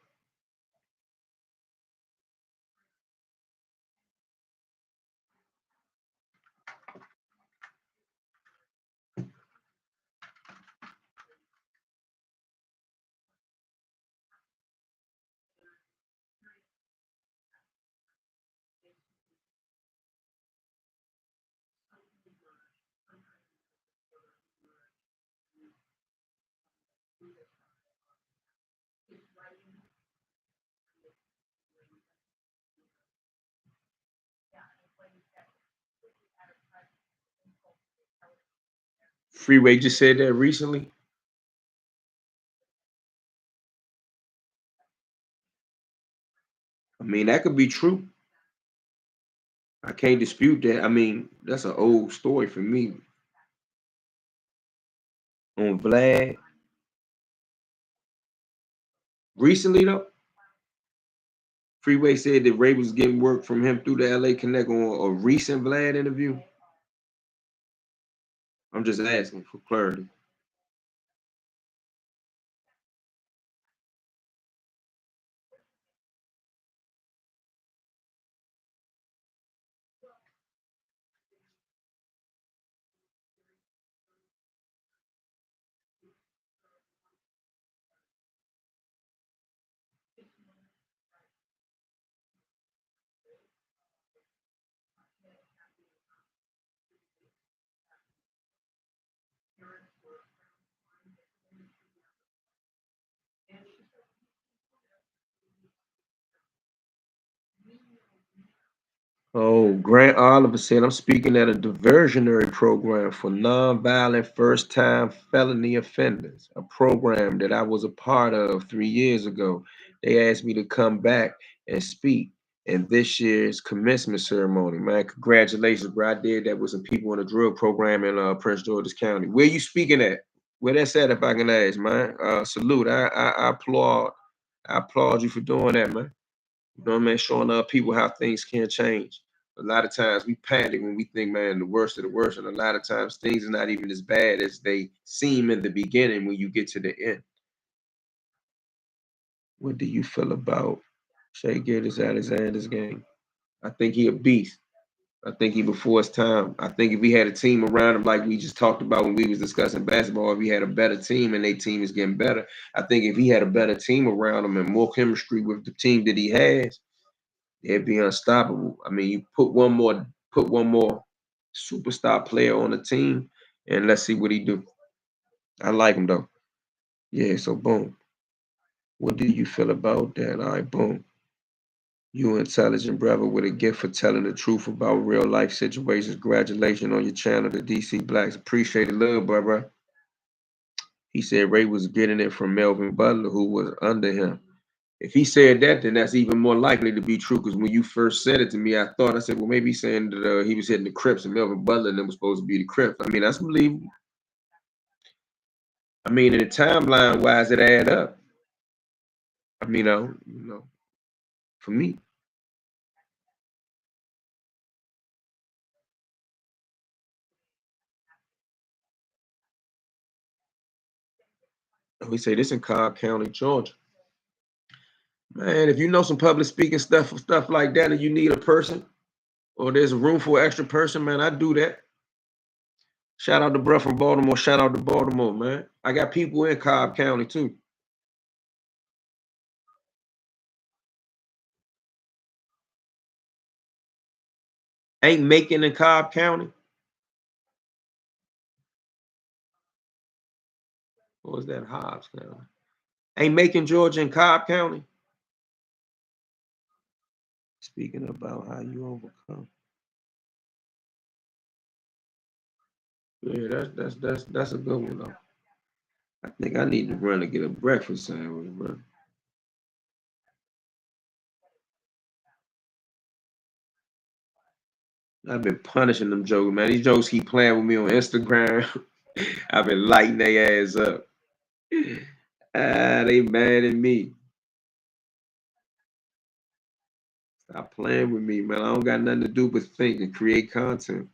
Speaker 1: Freeway just said that recently. I mean, that could be true. I can't dispute that. I mean, that's an old story for me. On Vlad, recently though, Freeway said that Ray was getting work from him through the LA Connect on a recent Vlad interview. I'm just asking for clarity. Oh, Grant Oliver said, I'm speaking at a diversionary program for nonviolent first time felony offenders, a program that I was a part of 3 years ago. They asked me to come back and speak in this year's commencement ceremony. Man, congratulations, bro. I did that with some people in a drug program in Prince George's County. Where you speaking at? Where that's at, if I can ask, man? Salute. I applaud. I applaud you for doing that, man. You know what I mean? Showing other people how things can change. A lot of times we panic when we think, man, the worst of the worst. And a lot of times things are not even as bad as they seem in the beginning when you get to the end. What do you feel about Shay Gators Alexander's game? I think he a beast. I think he before his time. I think if we had a team around him like we just talked about when we was discussing basketball, if he had a better team and their team is getting better, I think if he had a better team around him and more chemistry with the team that he has, they'd be unstoppable. I mean, you put one more superstar player on the team, and let's see what he do. I like him though. Yeah. So boom. What do you feel about that? All right, boom. You intelligent brother with a gift for telling the truth about real life situations. Congratulations on your channel, the DC Blacks. Appreciate it, little brother. He said Ray was getting it from Melvin Butler, who was under him. If he said that, then that's even more likely to be true. Because when you first said it to me, I said, well, maybe he's saying that he was hitting the Crips and Melvin Butler and them was supposed to be the Crips. I mean, that's believable. I mean, in the timeline wise, it add up. I mean, for me, we say this in Cobb County, Georgia. Man, if you know some public speaking stuff like that, and you need a person, or there's a room for an extra person, man, I do that. Shout out to bro from Baltimore. Shout out to Baltimore, man. I got people in Cobb County too. Ain't Macon in Cobb County? Or is that Hobbs County? Ain't Macon, Georgia, in Cobb County. Speaking about how you overcome. Yeah, that's a good one though. I think I need to run and get a breakfast sandwich, bro. I've been punishing them jokes, man. These jokes keep playing with me on Instagram. I've been lighting their ass up. They mad at me. Stop playing with me, man. I don't got nothing to do but think and create content.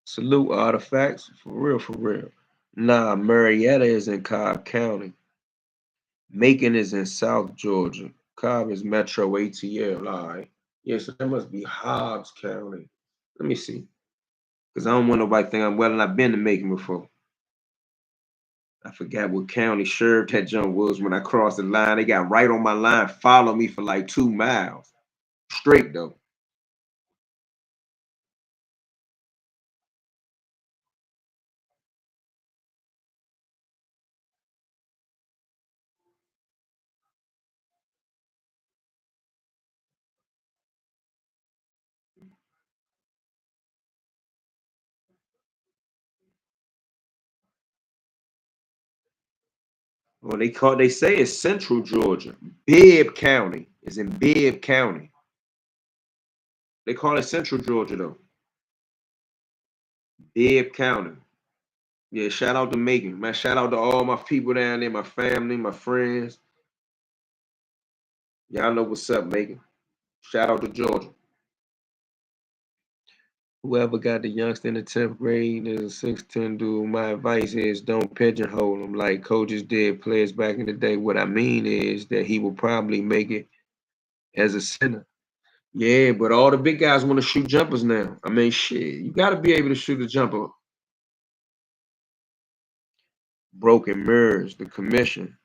Speaker 1: Salute artifacts. For real, for real. Nah, Marietta is in Cobb County. Macon is in South Georgia. Cobb is Metro ATL. All right. Yeah, so that must be Hobbs County. Let me see. Because I don't want nobody to think I'm well and I've been to Macon before. I forgot what county sheriff that jump was when I crossed the line. They got right on my line, followed me for like 2 miles. Straight though. Well, they say it's central Georgia. Bibb County is in Bibb County. They call it central Georgia though. Bibb County. Yeah, shout out to Macon. Man, shout out to all my people down there, my family, my friends. Y'all know what's up, Macon. Shout out to Georgia. Whoever got the youngster in the 10th grade is a 6'10 dude. My advice is don't pigeonhole him like coaches did players back in the day. What I mean is that he will probably make it as a center. Yeah, but all the big guys want to shoot jumpers now. I mean, shit, you got to be able to shoot a jumper. Broken Mirrors, the commission.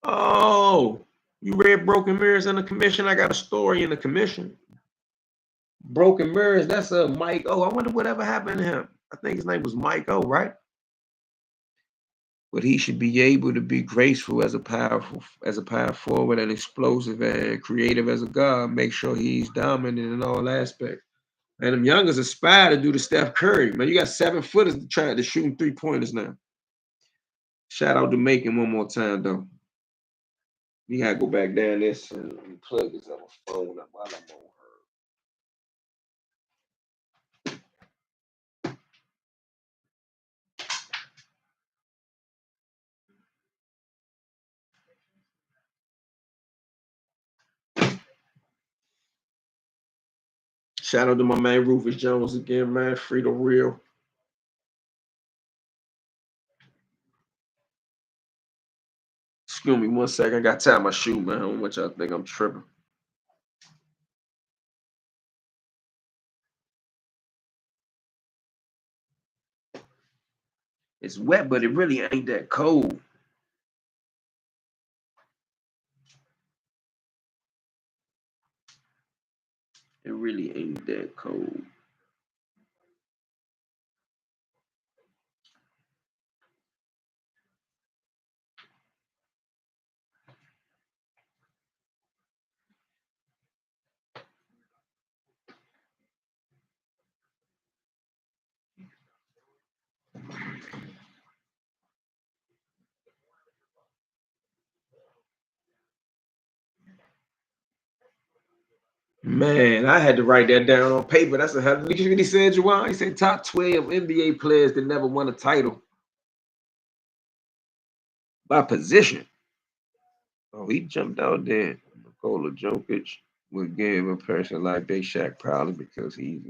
Speaker 1: Oh, you read Broken Mirrors in the commission? I got a story in the commission. Broken Mirrors, that's a Mike O. I wonder whatever happened to him. I think his name was Mike O, right? But he should be able to be graceful as a power forward and explosive and creative as a guard. Make sure he's dominant in all aspects. And them youngers aspire to do the Steph Curry. Man, you got 7 footers trying to shoot 3 pointers now. Shout out to Macon one more time though. We gotta go back down this and plug this other phone up while I'm on her. Shout out to my man Rufus Jones again, man. Free the real. Excuse me 1 second. I got to tie my shoe, man. How much y'all think I'm tripping? It's wet, but it really ain't that cold. It really ain't that cold. Man, I had to write that down on paper. That's a hell. What he said, Juwan? He said top 12 NBA players that never won a title by position. Oh, he jumped out there. Nikola Jokic would give a person like they Shaq probably because he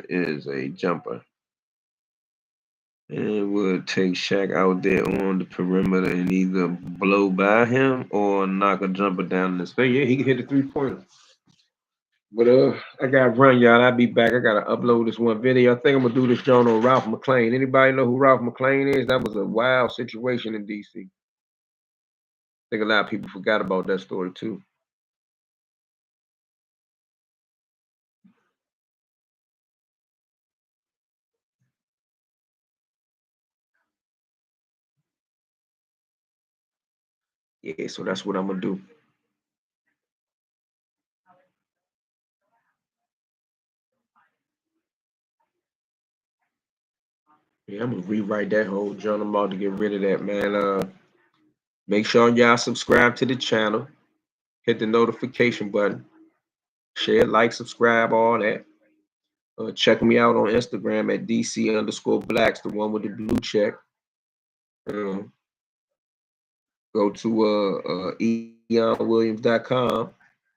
Speaker 1: is a jumper. And would take Shaq out there on the perimeter and either blow by him or knock a jumper down in his face. Yeah, he can hit the 3 pointer. But I gotta run, y'all. I'll be back. I gotta upload this one video. I think I'm gonna do this joint on Ralph McClain. Anybody know who Ralph McClain is? That was a wild situation in DC. think a lot of people forgot about that story too. Yeah, so that's what I'm gonna do. Yeah, I'm gonna rewrite that whole journal. I'm about to get rid of that, man. Make sure y'all subscribe to the channel. Hit the notification button. Share, like, subscribe, all that. Check me out on Instagram at DC_blacks, the one with the blue check. Um, Go to eonwilliams.com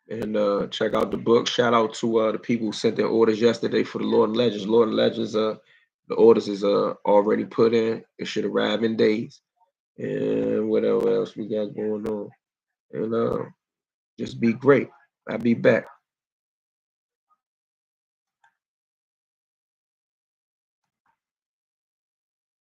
Speaker 1: and check out the book. Shout out to the people who sent their orders yesterday for the Lord and Legends. Lord and Legends, the orders is already put in. It should arrive in days. And what else we got going on? And just be great. I'll be back.